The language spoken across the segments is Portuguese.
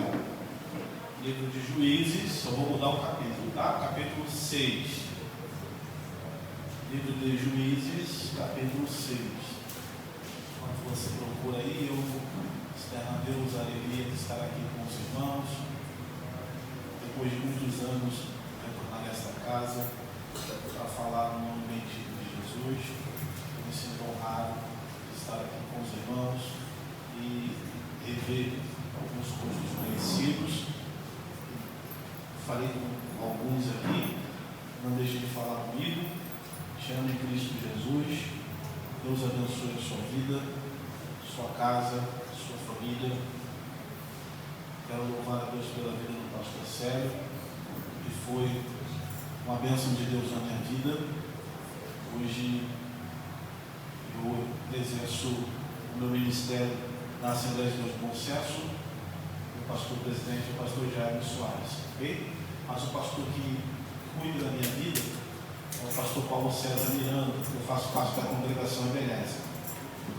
Israel. Livro de Juízes, só vou mudar o capítulo, tá? Capítulo 6. Livro de Juízes, capítulo 6. Quando você procura aí, eu externo a Deus a alegria de estar aqui com os irmãos. Depois de muitos anos, retornar nesta casa para falar no nome bendito de Jesus. Eu me sinto honrado de estar aqui com os irmãos e rever alguns rostos conhecidos. Falei com alguns aqui, não deixem de falar comigo. Te amo em Cristo Jesus. Deus abençoe a sua vida, sua casa, sua família. Quero louvar a Deus pela vida do pastor Célio, que foi uma bênção de Deus na minha vida. Hoje eu exerço o meu ministério na Assembleia de Deus do Bom Sucesso. O pastor presidente é o pastor Jair Soares, ok? Mas o pastor que cuida da minha vida é o pastor Paulo César Miranda. Eu faço parte da congregação Envelhece.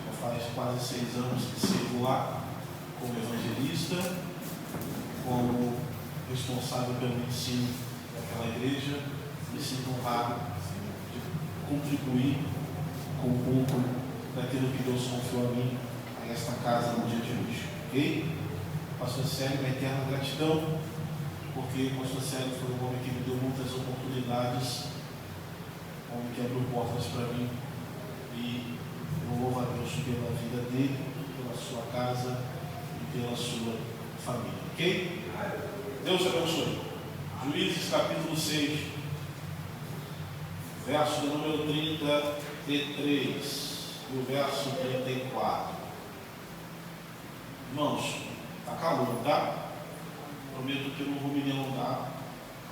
Já faz quase 6 anos que sirvo lá como evangelista, como responsável pelo ensino daquela igreja. Me sinto honrado de contribuir com um pouco daquilo que Deus confiou a mim, a esta casa no dia de hoje, ok? Pastor Célio, uma eterna gratidão, porque o pastor Célio foi um homem que me deu muitas oportunidades, um homem que abriu portas para mim, e eu louvo a Deus pela vida dele, pela sua casa e pela sua família, ok? Deus abençoe. Juízes capítulo 6, verso número 33 e o verso 34. Irmãos, está calor, tá? Prometo que eu não vou me delongar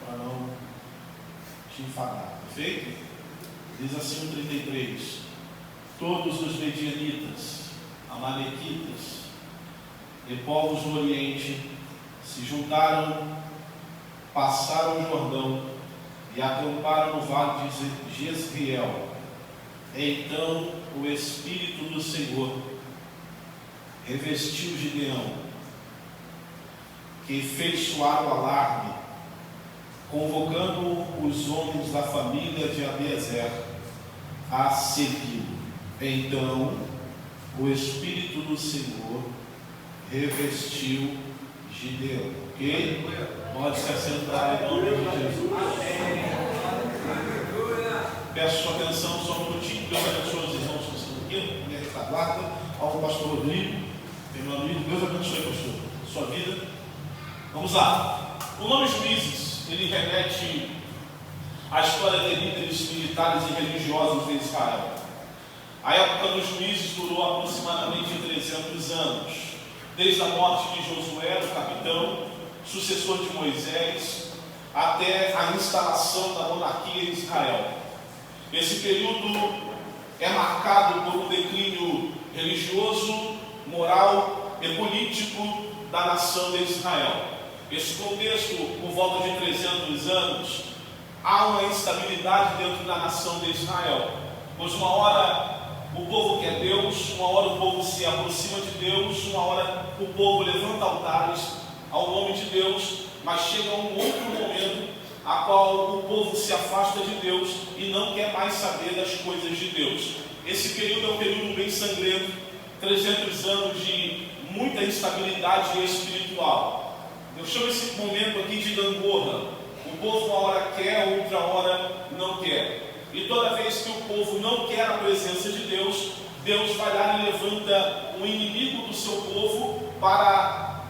para não te enfadar, perfeito? Diz assim o 33: todos os medianitas, amalequitas e povos do Oriente se juntaram, passaram o Jordão e acamparam no vale de Jezreel. Então o Espírito do Senhor revestiu Gideão, que fez soar o alarme, convocando os homens da família de Abiezer a segui-lo. Então o Espírito do Senhor revestiu Gideão. Ok? Pode se assentar em nome de Jesus. Peço sua atenção só um minutinho. Deus abençoe os irmãos que estão aqui, minha retaguarda, ao pastor Rodrigo, meu amigo. Deus abençoe, pastor, sua vida. Vamos lá. O nome Juízes, ele remete à história de líderes militares e religiosos de Israel. A época dos juízes durou aproximadamente 300 anos, desde a morte de Josué, o capitão, sucessor de Moisés, até a instalação da monarquia em Israel. Esse período é marcado por um declínio religioso, moral e político da nação de Israel. Esse contexto, por volta de 300 anos, há uma instabilidade dentro da nação de Israel, pois uma hora o povo quer Deus, uma hora o povo se aproxima de Deus, uma hora o povo levanta altares ao nome de Deus, mas chega um outro momento a qual o povo se afasta de Deus e não quer mais saber das coisas de Deus. Esse período é um período bem sangrento, 300 anos de muita instabilidade espiritual. Eu chamo esse momento aqui de gangorra. O povo uma hora quer, outra hora não quer. E toda vez que o povo não quer a presença de Deus, Deus vai lá e levanta um inimigo do seu povo para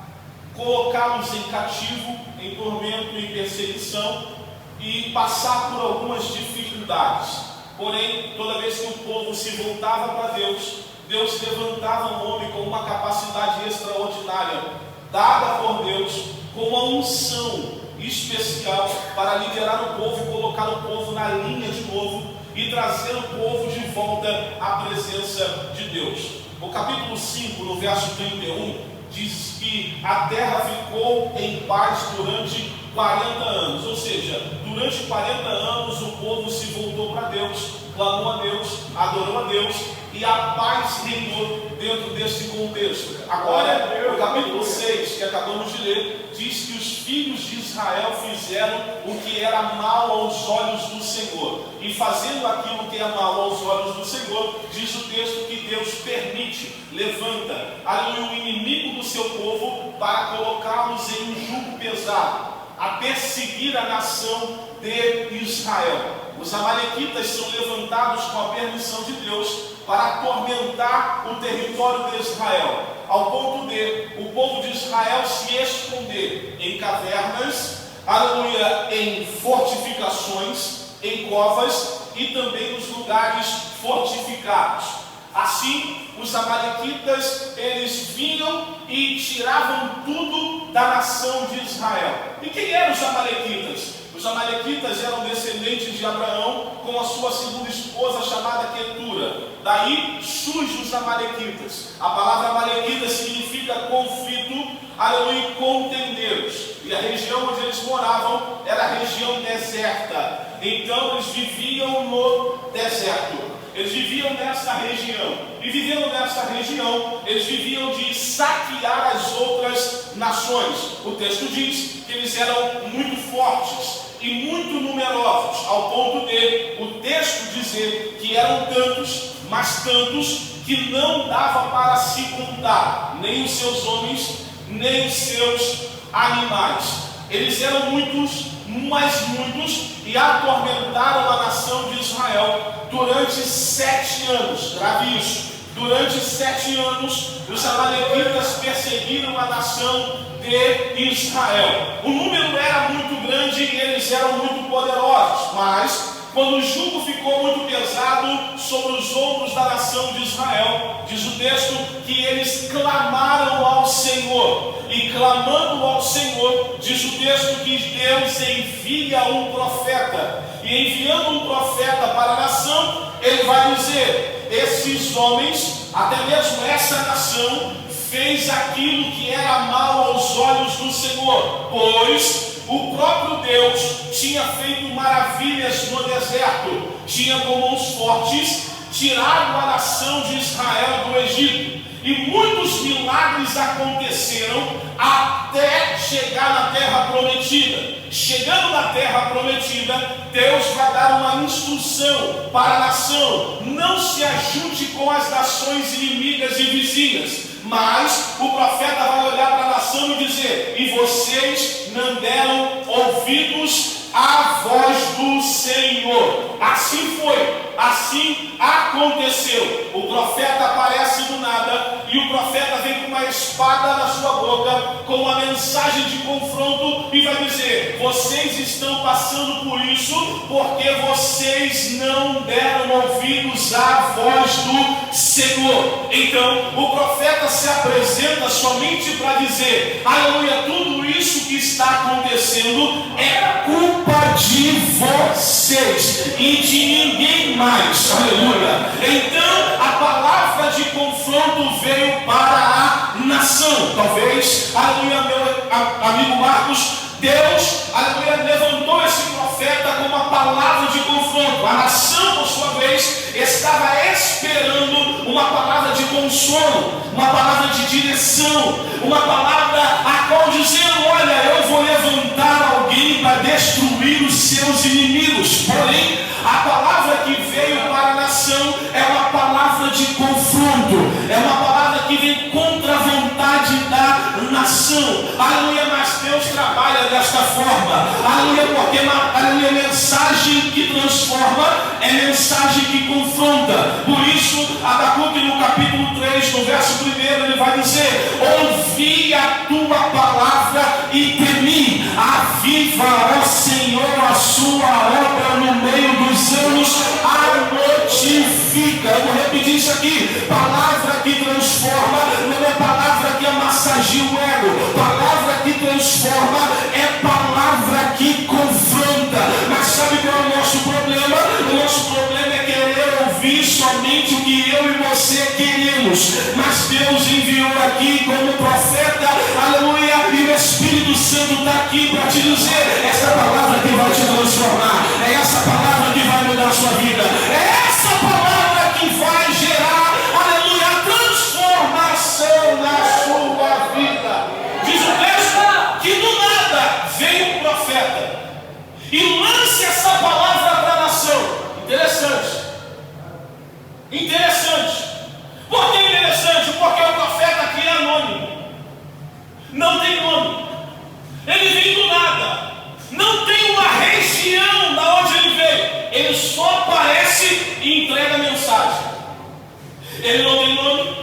colocá-los em cativo, em tormento, em perseguição e passar por algumas dificuldades. Porém, toda vez que o povo se voltava para Deus, Deus levantava um homem com uma capacidade extraordinária, dada por Deus, com uma unção especial para liderar o povo e colocar o povo na linha de novo e trazer o povo de volta à presença de Deus. O capítulo 5, no verso 31, diz que a terra ficou em paz durante 40 anos. Ou seja, durante 40 anos o povo se voltou para Deus, clamou a Deus, adorou a Deus, e a paz reinou dentro desse contexto. Agora, no capítulo 6, que acabamos de ler, diz que os filhos de Israel fizeram o que era mal aos olhos do Senhor. E fazendo aquilo que é mal aos olhos do Senhor, diz o texto que Deus permite, levanta, aleluia, o inimigo do seu povo para colocá-los em um jugo pesado, a perseguir a nação de Israel. Os amalequitas são levantados com a permissão de Deus para atormentar o território de Israel, ao ponto de o povo de Israel se esconder em cavernas, aleluia, em fortificações, em covas e também nos lugares fortificados. Assim, os amalequitas, eles vinham e tiravam tudo da nação de Israel. E quem eram os amalequitas? Os amalequitas eram descendentes de Abraão com a sua segunda esposa chamada Quetura. Daí surgem os amalequitas. A palavra amalequita significa conflito, aleluia, contendeiros. E a região onde eles moravam era a região deserta. Então eles viviam no deserto. Eles viviam nessa região. E vivendo nessa região, eles viviam de saquear as outras nações. O texto diz que eles eram muito fortes e muito numerosos, ao ponto de o texto dizer que eram tantos, mas tantos, que não dava para se contar, nem os seus homens, nem os seus animais. Eles eram muitos, mas muitos, e atormentaram a nação de Israel durante 7 anos. Grave isso. Durante 7 anos, os amalequitas perseguiram a nação de Israel. O número era muito grande e eles eram muito poderosos, mas quando o jugo ficou muito pesado sobre os ombros da nação de Israel, diz o texto que eles clamaram ao Senhor. E clamando ao Senhor, diz o texto que Deus envia um profeta. E enviando um profeta para a nação, ele vai dizer: esses homens, até mesmo essa nação, fez aquilo que era mal aos olhos do Senhor, pois o próprio Deus tinha feito maravilhas no deserto, tinha com mãos fortes tirado a nação de Israel do Egito, e muitos milagres aconteceram até chegar na terra prometida. Chegando na terra prometida, Deus vai dar uma instrução para a nação: não se ajunte com as nações inimigas e vizinhas. Mas o profeta vai olhar para a nação e dizer: e vocês não deram ouvidos à voz do Senhor. Assim foi, assim aconteceu. O profeta aparece do nada e o profeta vem com uma espada na sua boca, com uma mensagem de confronto, e vai dizer: vocês estão passando por isso porque vocês não deram ouvidos à voz do Senhor. Então o profeta se apresenta somente para dizer: aleluia, tudo isso que está acontecendo é culpa de vocês e de ninguém mais. Aleluia. Então a palavra de confronto veio para a nação. Talvez, aleluia, meu amigo Marcos, Deus, aleluia, levantou esse profeta com uma palavra de confronto. A nação, por sua vez, estava esperando uma palavra de consolo, uma palavra de direção, uma palavra a qual dizendo: olha, eu vou levantar alguém para destruir os seus inimigos. Porém, a palavra que veio para a nação é uma palavra de confronto, é uma palavra que vem contra a vontade da nação. Aleluia, mas Deus trabalha desta forma. Aleluia, porque aleluia, mensagem que transforma é mensagem que confronta. Por isso, Abacuque no capítulo 3, no verso 1, ele vai dizer: ouvi a tua palavra e temi. Aviva, ó Senhor, a sua obra no meio dos anos, a notifica. Eu vou repetir isso aqui: palavra que transforma não é palavra que massageia o ego. Palavra que transforma é palavra que confronta. Mas sabe qual é o nosso problema? O nosso problema é querer ouvir somente o que eu e você queremos. Mas Deus enviou aqui como profeta, aleluia, e o Espírito Santo Santo está aqui para te dizer: essa palavra que vai te transformar, é essa palavra que vai mudar a sua vida, é essa palavra que vai gerar, aleluia, a transformação na sua vida. Diz o texto que do nada veio um profeta e lance essa palavra para a nação. Interessante. Por que interessante? Porque o profeta aqui é anônimo, não tem nome, ele vem do nada, não tem uma região da onde ele veio, ele só aparece e entrega a mensagem. Ele não tem nome,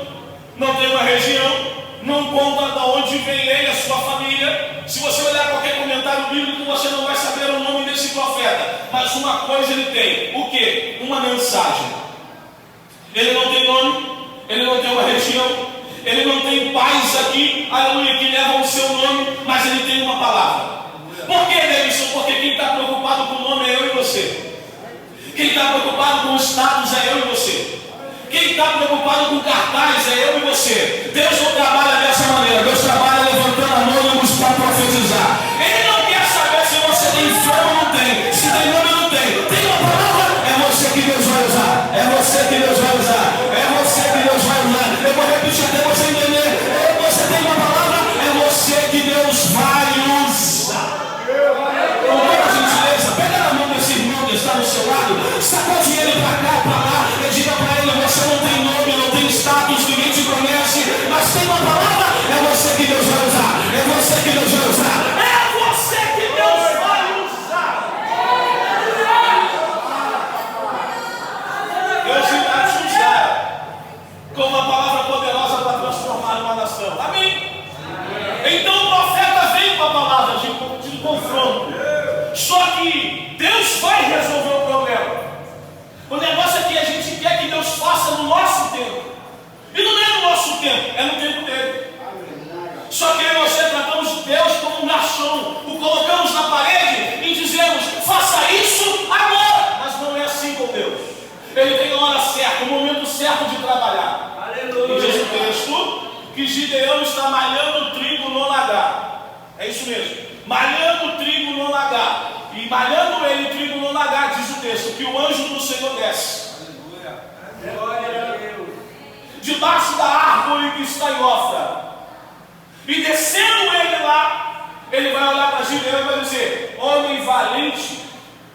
não tem uma região, não conta de onde vem ele, a sua família. Se você olhar qualquer comentário bíblico, você não vai saber o nome desse profeta, mas uma coisa ele tem: o quê? Uma mensagem. Ele não tem nome, ele não tem uma região, ele não tem pais aqui, aleluia, que levam o seu nome, mas ele tem uma palavra. Por que, Davidson? Porque quem está preocupado com o nome é eu e você. Quem está preocupado com o status é eu e você. Quem está preocupado com cartaz é eu e você. Deus não trabalha dessa maneira. Deus trabalha levantando anônimos para profetizar. Ele não quer saber se você tem fome ou não tem, se tem nome ou não tem. Tem uma palavra, é você que Deus vai usar. É você que Deus vai usar. É você que Deus vai usar. Eu vou repetir até você entender. Você tem uma palavra, é você que Deus vai usar. Com toda gentileza, pega na mão desse irmão que está no seu lado, sacode ele para cá, para lá, e diga para ele: você não tem nome, não tem status, ninguém te conhece, mas tem uma palavra, é você que Deus vai usar. É você que Deus vai usar. É você que Deus vai usar. Deus irá te usar com uma palavra poderosa para transformar uma nação. Amém? Então o profeta vem com a palavra de confronto. Só que Deus vai resolver o problema. O negócio é que a gente quer que Deus faça no nosso tempo. E não é no nosso tempo, é no tempo dele. Só que eu e você tratamos Deus como um garçom, o colocamos na parede e dizemos: faça isso agora. Mas não é assim com Deus. Ele tem a hora certa, o momento certo de trabalhar. Aleluia. E diz o texto que Gideão está malhando trigo no lagar. É isso mesmo, malhando trigo no lagar. E malhando ele trigo no lagar, diz o texto, que o anjo do Senhor desce. Aleluia. Glória a Deus. Debaixo da árvore que está em Ofra. E descendo ele lá, ele vai olhar para Gideão e vai dizer: homem valente,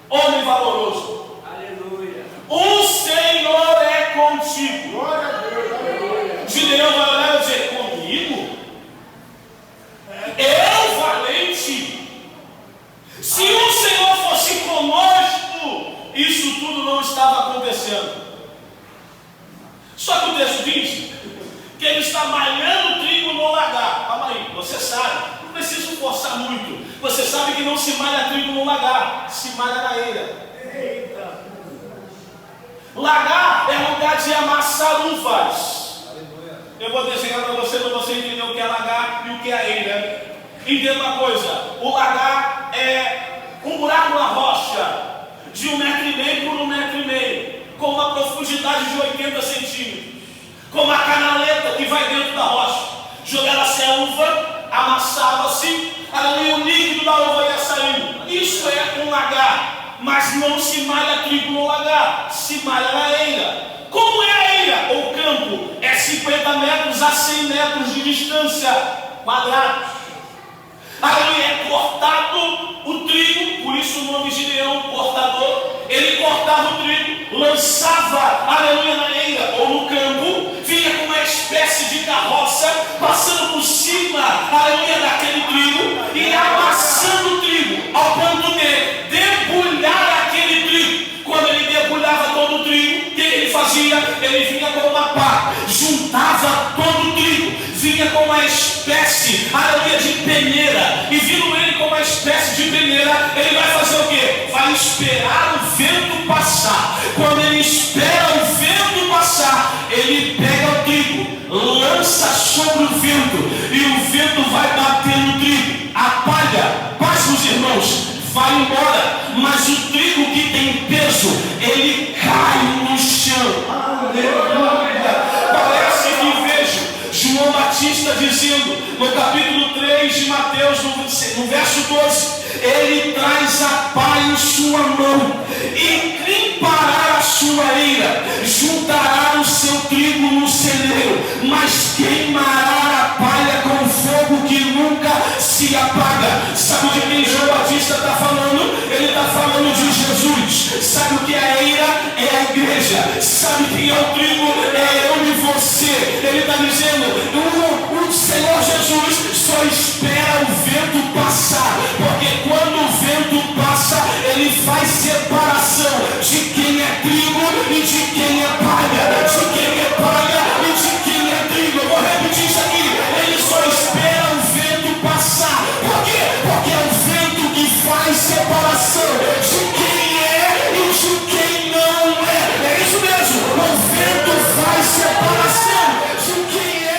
homem valoroso. Aleluia. O Senhor é contigo. Glória a Deus. Aleluia. Gideão vai olhar e vai dizer: comigo? Eu valente? Se o Senhor fosse conosco, isso tudo não estava acontecendo. Só que o texto diz que ele está malhando trigo no lagar. Calma aí, você sabe, não preciso forçar muito. Você sabe que não se malha trigo no lagar, se malha na eira. Eita. Lagar é lugar de amassar uvas. Eu vou desenhar para você entender o que é lagar e o que é eira. Entenda uma coisa: o lagar é um buraco na rocha de 1,5 metro por 1,5 metro, com uma profundidade de 80 centímetros, com uma canaleta que vai dentro da rocha. Jogava-se a uva, amassava-se, ali o líquido da uva ia saindo. Isso é um lagar, mas não se malha trigo no lagar, se malha na eira. Como é a eira? O campo é 50 metros a 100 metros de distância, quadrados. Aleluia, é cortado o trigo, por isso o nome Gideão, cortador. Ele cortava o trigo, lançava, aleluia, na eira ou no campo, vinha com uma espécie de carroça, passando por cima, aleluia, daquele trigo, e amassando o trigo, ao ponto de debulhar aquele trigo. Quando ele debulhava todo o trigo, o que ele fazia? Ele vinha com uma pá, juntava todo o trigo, vinha com uma espécie, aleluia, de peneira, e vindo ele com uma espécie de peneira, ele vai fazer o quê? Vai esperar o vento passar. Quando ele espera o vento passar, ele pega o trigo, lança sobre o vento, e o vento vai bater no trigo. A palha, paz dos irmãos, vai embora, mas o trigo que tem peso, ele cai no chão. Aleluia! Parece que vejo João Batista dizendo no capítulo 3 3 de Mateus, no verso 12, ele traz a palha em sua mão e limpará a sua eira, juntará o seu trigo no celeiro, mas queimará a palha com fogo que nunca se apaga. Sabe de quem João Batista está falando? Ele está falando de Jesus. Sabe o que é a eira? É a igreja. Sabe quem é o trigo? É eu e você. Ele está dizendo, o Senhor Jesus só espera o vento passar, porque quando o vento passa, ele faz separação de quem é trigo e de quem é palha, de quem é palha e de quem é trigo. Eu vou repetir isso aqui. Ele só espera o vento passar. Por quê? Porque é o vento que faz separação de quem é e de quem não é. É isso mesmo. O vento faz separação de quem é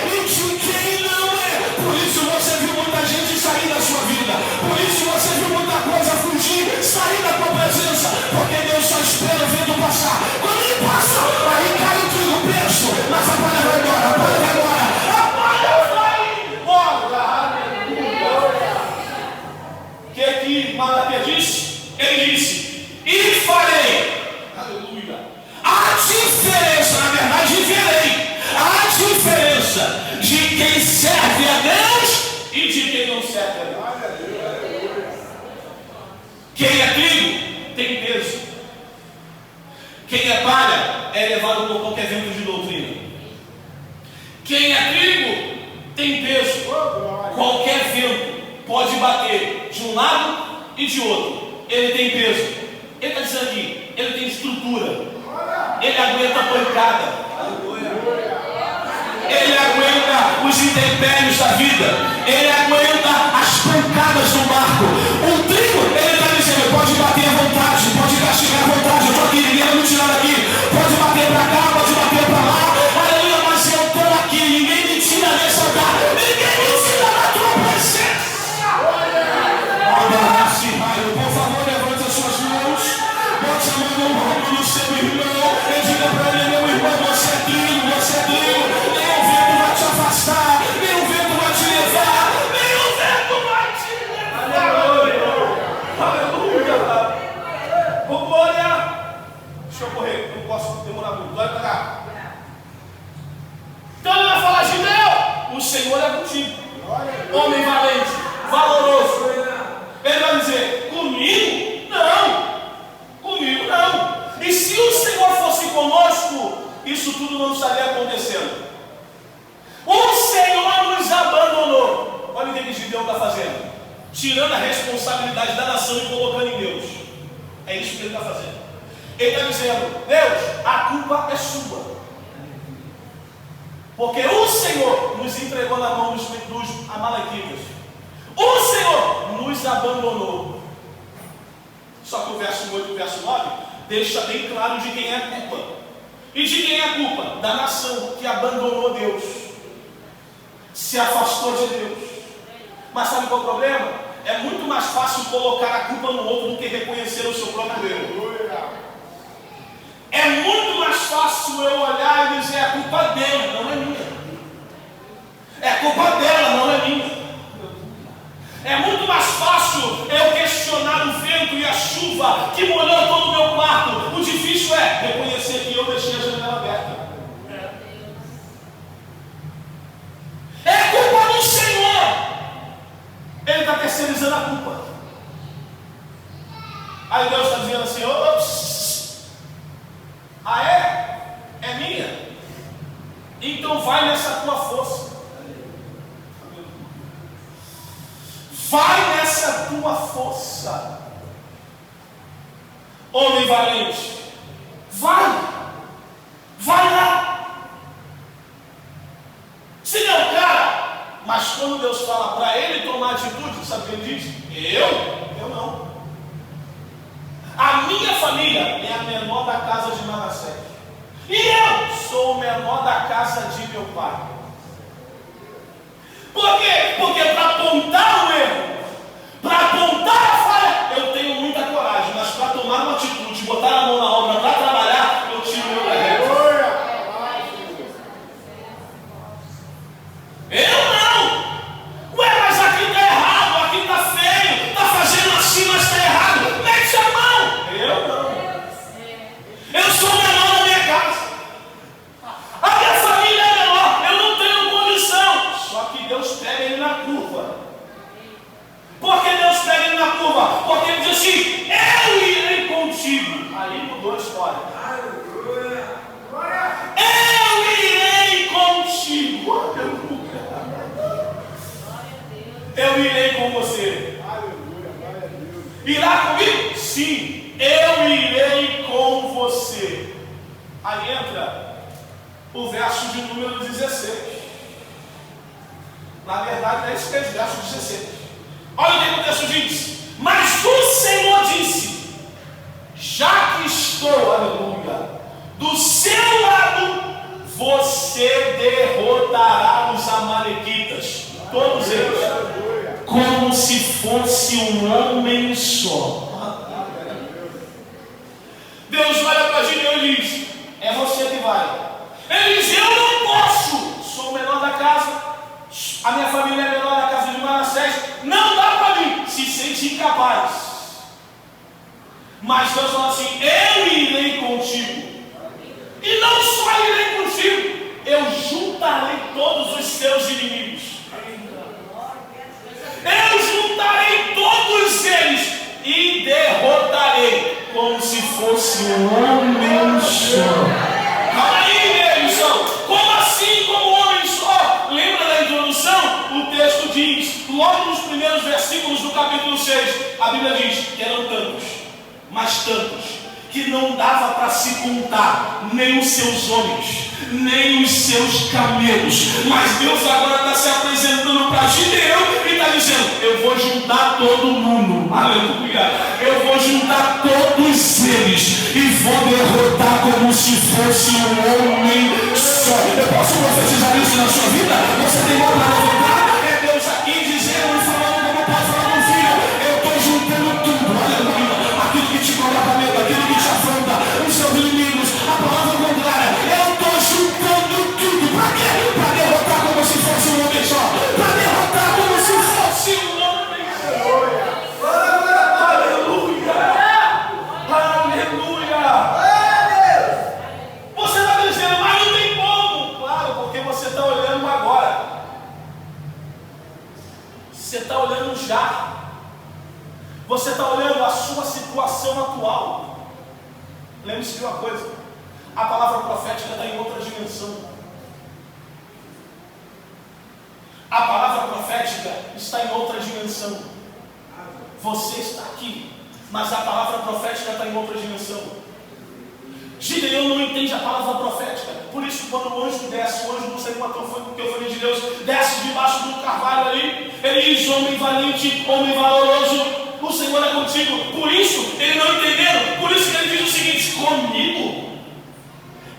e de quem não é. Por isso você viu muita gente sair da sua vida. Por isso você viu muita coisa fugir, sair da tua presença. Porque Deus só espera o vento passar. Quando ele passa, aí cai o trigo preso, mas a palha vai embora, a palha vai embora. A palha vai embora. Aleluia. O que Malaquias disse? Ele disse, e farei, aleluia, a diferença, na verdade verei a diferença de quem serve a Deus e de quem não serve a Deus. Quem é trigo tem peso. Quem é palha é levado por qualquer vento de doutrina. Quem é trigo tem peso. Qualquer vento pode bater de um lado e de outro. Ele tem peso. Ele está dizendo aqui, ele tem estrutura. Ele aguenta a pancada. Ele aguenta os intempéries da vida. Ele aguenta as pancadas do barco. O trigo, ele está dizendo, pode bater à vontade, pode castigar à vontade. Eu estou aqui, ninguém vai me tirar daqui. Pode bater para cá, pode bater para lá. Aleluia, mas eu estou aqui. Ninguém me tira dessa terra. Ninguém me tira da tua presença. Por favor, levante as suas mãos. Bote a mão no ombro do seu irmão e diga para ele, meu irmão, você é trigo, você é trigo. Nenhum vento vai te afastar, nenhum vento vai te levar, nenhum vento vai te levar. Aleluia. Ô glória. Deixa eu correr, não posso demorar muito. Glória para cá. Então ele vai falar de Deus. O Senhor é contigo. Homem valente, valoroso. Ele vai dizer, comigo? Não. Comigo não. E se o Senhor fosse conosco, isso tudo não estaria acontecendo. O Senhor nos abandonou. Olha o que Gideão está fazendo. Tirando a responsabilidade da nação e colocando em Deus. É isso que ele está fazendo. Ele está dizendo, Deus, a culpa é sua. Porque o Senhor nos entregou na mão dos amalequitas. O Senhor nos abandonou. Só que o verso 8 e o verso 9 deixa bem claro de quem é a culpa. E de quem é a culpa? Da nação que abandonou Deus, se afastou de Deus. Mas sabe qual é o problema? É muito mais fácil colocar a culpa no outro do que reconhecer o seu próprio erro. É muito mais fácil eu olhar e dizer, a culpa dele, não é minha. É a culpa dela, não é minha. É muito mais fácil eu questionar o vento e a chuva que molhou todo o meu quarto. O difícil é reconhecer que eu deixei a janela aberta. É culpa do Senhor. Ele está terceirizando a culpa. Aí Deus está dizendo assim, ops, ah é? É minha? Então vai nessa tua força. Vai nessa tua força. Homem valente, vai. Vai lá. Se não, cara, mas quando Deus fala para ele tomar atitude, sabe o que ele diz? Eu não. A minha família é a menor da casa de Manassés. E eu sou o menor da casa de meu pai. Por quê? Porque para apontar o erro, para apontar a falha, eu tenho muita coragem, mas para tomar uma atitude, botar a mão na obra, para trabalhar, eu tiro o meu carreiro. Eu não! Ué, mas eu irei com você. Irá comigo? Sim, eu irei com você. Aí entra o verso de número 16. Na verdade é esse mesmo, verso 16. Olha o que o texto diz. Mas o Senhor disse: já que estou, aleluia, do seu lado, você derrotará os amalequitas, todos eles, como se fosse um homem só. Deus olha para Gideão e diz: é você que vai. Ele diz: eu não posso, sou o menor da casa, a minha família é menor da casa de Manassés, não dá para mim, se sente incapaz. Mas Deus fala assim: eu irei contigo. E não só irei contigo, eu juntarei todos os seus inimigos. Eu juntarei todos eles e derrotarei como se fosse um homem só. Calma aí, Nelson. Como assim, como homem só? Lembra da introdução? O texto diz, logo nos primeiros versículos do capítulo 6, a Bíblia diz que eram tantos, mas tantos, que não dava para se contar nem os seus homens, nem os seus camelos. Mas Deus agora está se apresentando para Gideão e está dizendo: eu vou juntar todo mundo, aleluia, eu vou juntar todos eles e vou derrotar como se fosse um homem só. Eu posso profetizar isso na sua vida? Você tem mão para levantar? É Deus aqui dizendo e falando como pode falar com o filho: eu estou juntando tudo, aleluia, aquilo que te coloca medo, aquilo que te afronta, os seus inimigos, a palavra contrária, eu estou juntando tudo. Para quê? Para derrotar como se fosse um homem só. Para derrotar como se fosse um homem só. Aleluia! Aleluia! Você está dizendo: mas não tem como. Claro, porque você está olhando agora. Você está olhando já. Você está olhando a sua situação atual. Lembre-se de uma coisa: a palavra profética está em outra dimensão. A palavra profética está em outra dimensão. Você está aqui, mas a palavra profética está em outra dimensão. Gideão não entende a palavra profética. Por isso, quando o anjo desce, o anjo não sei quanto foi porque eu falei de Deus, desce debaixo do carvalho ali, ele diz: homem valente, homem valoroso, o Senhor é contigo. Por isso, eles não entenderam. Por isso que ele diz o seguinte: comigo?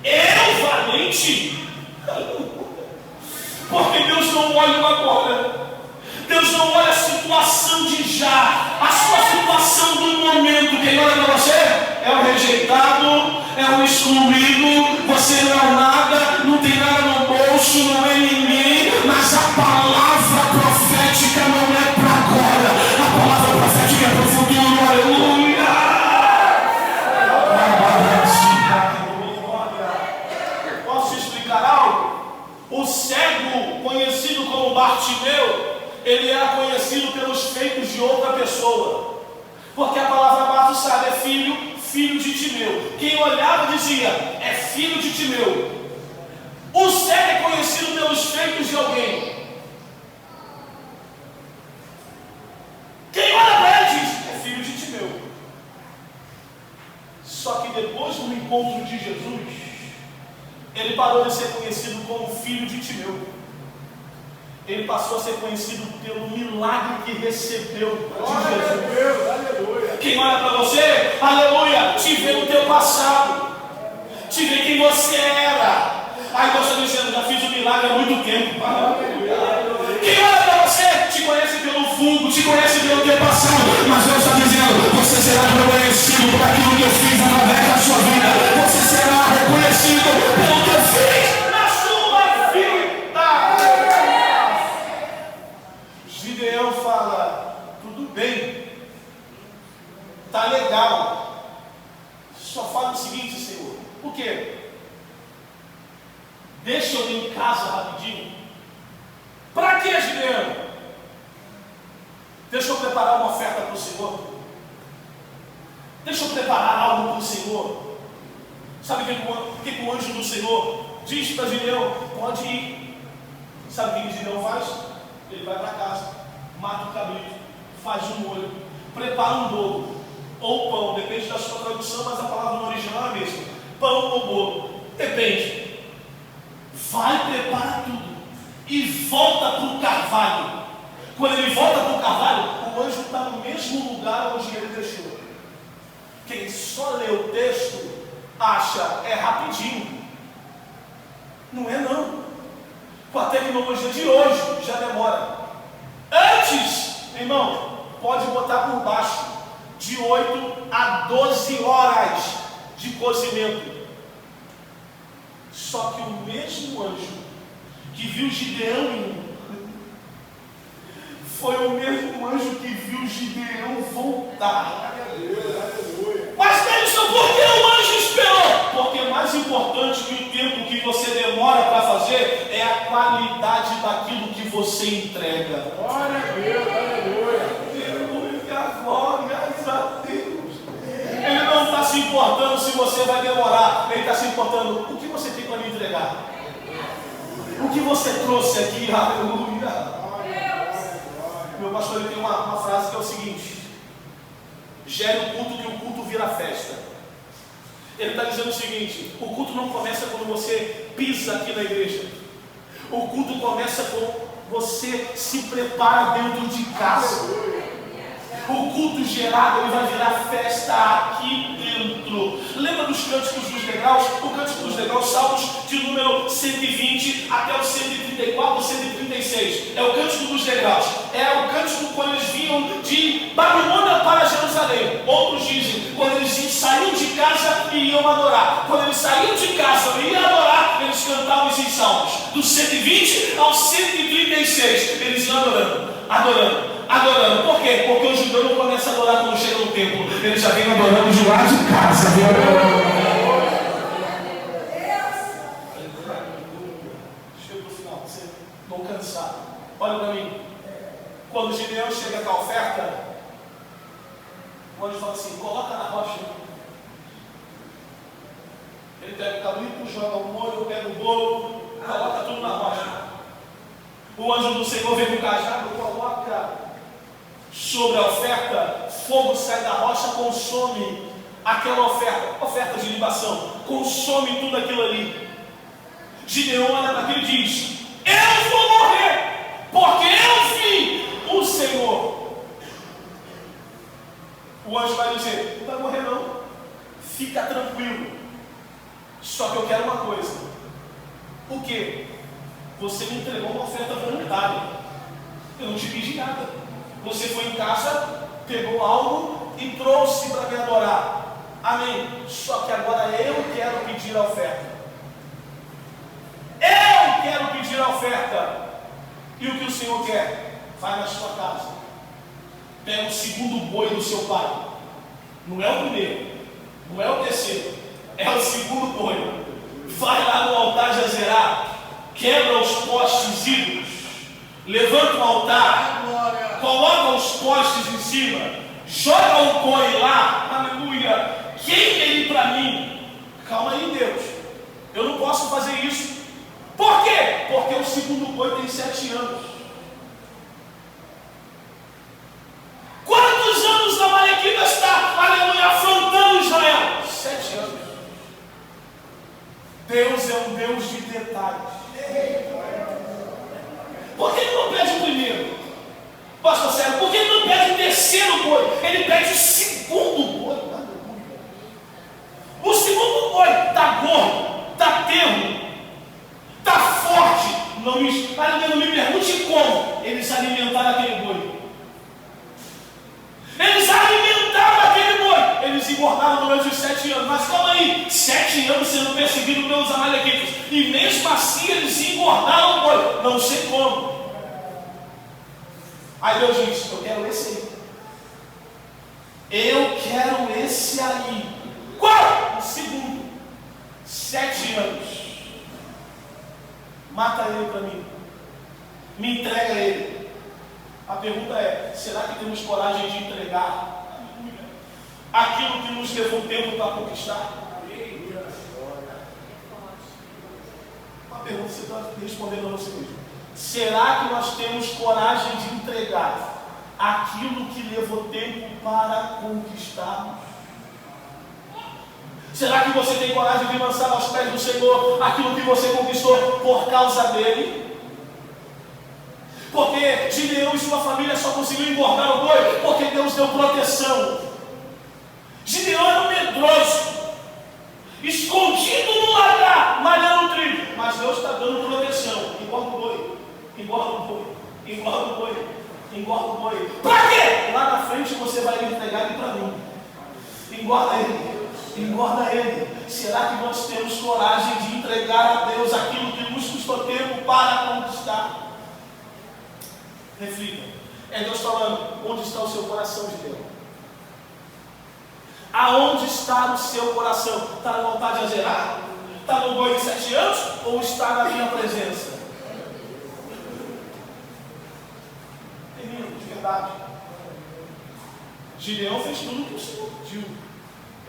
Eu valente? Porque Deus não olha o agora. Deus não olha a situação de já, a sua situação do momento. Quem olha para você é o rejeitado, é o excluído, você não é nada, não tem nada no bolso, não é ninguém. Mas a palavra profética não é para agora, a palavra profética é para o futuro. Aleluia! Posso explicar algo? O cego, conhecido como Bartimeu, ele era conhecido pelos feitos de outra pessoa, porque a palavra Barto sabe, é filho de Timeu. Quem olhava dizia: é filho de Timeu. O cego é conhecido pelos feitos de alguém. Quem olha para ele diz: é filho de Timeu. Só que depois do encontro de Jesus, ele parou de ser conhecido como filho de Timeu. Ele passou a ser conhecido pelo milagre que recebeu de Jesus. Aleluia. Quem olha para você, aleluia, te vê no teu passado, te vê quem você era. Aí você está dizendo: já fiz o milagre há muito tempo. Aleluia. Quem olha para você, te conhece pelo vulgo, te conhece pelo teu passado. Mas Deus está dizendo: você será reconhecido por aquilo que eu fiz através da sua vida. Você será reconhecido pelo que eu fiz na sua vida. Gideão fala: tudo bem, tá legal, só fala o seguinte, Senhor: o quê? Deixa eu ir em casa rapidinho. Para que, Gideão? Deixa eu preparar uma oferta para o Senhor. Deixa eu preparar algo para o Senhor. Sabe o que o anjo do Senhor diz para Gideão? Pode ir. Sabe o que Gideão faz? Ele vai para casa. mata o cabrito, faz um molho, prepara um bolo, ou pão, depende da sua tradução, mas a palavra no original é a mesma. Pão ou bolo, depende. Vai, prepara tudo e volta para o carvalho. Quando ele volta para o carvalho, o anjo está no mesmo lugar onde ele deixou. Quem só lê o texto acha é rapidinho. Não é não. Com a tecnologia de hoje já demora. Antes, irmão, pode botar por baixo de 8 a 12 horas de cozimento. Só que o mesmo anjo que viu Gideão foi o mesmo anjo que viu Gideão voltar. Mas Nelson, por que o anjo esperou? Porque mais importante que o tempo que você demora para fazer é a qualidade daquilo que você entrega. Glória a Deus, aleluia. Glórias a Deus. Ele não está se importando se você vai demorar. Ele está se importando o que você tem para me entregar. O que você trouxe aqui, aleluia. Meu pastor ele tem uma frase que é o seguinte: gere o culto que o culto vira festa. Ele está dizendo o seguinte: o culto não começa quando você pisa aqui na igreja. O culto começa quando você se prepara dentro de casa. O culto gerado ele vai virar festa aqui dentro. Lembra dos cânticos dos degraus? O cântico dos degraus, salmos de número 120 até o 134, 136. É o cântico dos degraus. É o cântico quando eles vinham de Babilônia para Jerusalém. Outros dizem quando eles saíam de casa e iam adorar. Quando eles saíam de casa e iam adorar, eles cantavam esses salmos. Do 120 ao 136. Eles iam adorando. Por quê? Porque o judeu não começa a adorar quando chega no templo. Ele já vem adorando de lá de casa. Chega no final, você não cansar. Olha para mim. Quando o Gideão chega com a oferta, o anjo fala assim: coloca na rocha. Ele pega o cabrito, joga o molho, pega o bolo, coloca tudo na rocha. O anjo do Senhor vem com o cajado, coloca sobre a oferta, fogo sai da rocha, consome aquela oferta de libação, consome tudo aquilo ali. Gideão olha para aquilo e diz: eu vou morrer, porque eu vi o Senhor. O anjo vai dizer: não vai morrer não, fica tranquilo, só que eu quero uma coisa. O que? Você me entregou uma oferta voluntária, eu não te pedi nada. Você foi em casa, pegou algo e trouxe para me adorar. Amém. Só que agora eu quero pedir a oferta. Eu quero pedir a oferta. E o que o Senhor quer? Vai na sua casa. Pega o segundo boi do seu pai. Não é o primeiro, não é o terceiro, é o segundo boi. Vai lá no altar de Azerá, quebra os postes ídolos, levanta o altar, coloca os postes em cima, joga o boi lá, aleluia, queima ele para mim. Calma aí, Deus, eu não posso fazer isso. Por quê? Porque o segundo boi tem 7 anos. Quantos anos a Amalequita está, aleluia, afrontando Israel? 7 anos. Deus é um Deus de detalhes. Por que ele não pede o primeiro? Pastor Sérgio, por que ele não pede o terceiro boi? Ele pede o segundo boi. O segundo boi está gordo, está termo, está forte. Não me pergunte como eles alimentaram aquele boi. Eles alimentaram aquele boi. Eles engordaram durante os 7 anos. Mas calma aí, 7 anos sendo perseguidos pelos amalequitas. E mesmo assim eles engordaram o boi. Não sei como. Aí Deus diz: eu quero esse aí. Eu quero esse aí. Qual? O segundo. 7 anos. Mata ele para mim. Me entrega ele. A pergunta é: será que temos coragem de entregar aquilo que nos levou tempo para conquistar? Uma pergunta que você está respondendo a você mesmo. Será que nós temos coragem de entregar aquilo que levou tempo para conquistarmos? Será que você tem coragem de lançar aos pés do Senhor aquilo que você conquistou por causa dele? Porque Gideão e sua família só conseguiu engordar o boi porque Deus deu proteção. Gideão era um medroso, escondido no lagar, malhando o trigo, mas Deus está dando proteção. Engorda o boi, engorda o boi, engorda o boi, engorda o boi. Para quê? Lá na frente você vai entregar ele para mim. Engorda ele, engorda ele. Será que nós temos coragem de entregar a Deus aquilo que nos custou tempo para conquistar? Reflita. É Deus falando: onde está o seu coração, Gideão? Aonde está o seu coração? Está na vontade de azerar? Está no boi de 7 anos? Ou está na minha presença? Termino, de verdade. Gideão fez tudo o que o Senhor pediu.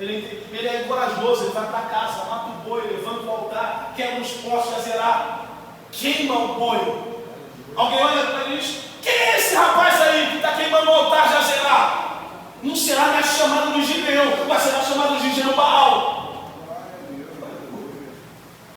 Ele é corajoso, ele vai para casa, mata o boi, levanta o altar, quebra os postes, azerar, queima o boi. Alguém olha para ele e diz: quem é esse rapaz aí que está queimando o altar de azerar? Não será mais chamado de Gideão, mas será chamado de Jerubbaal.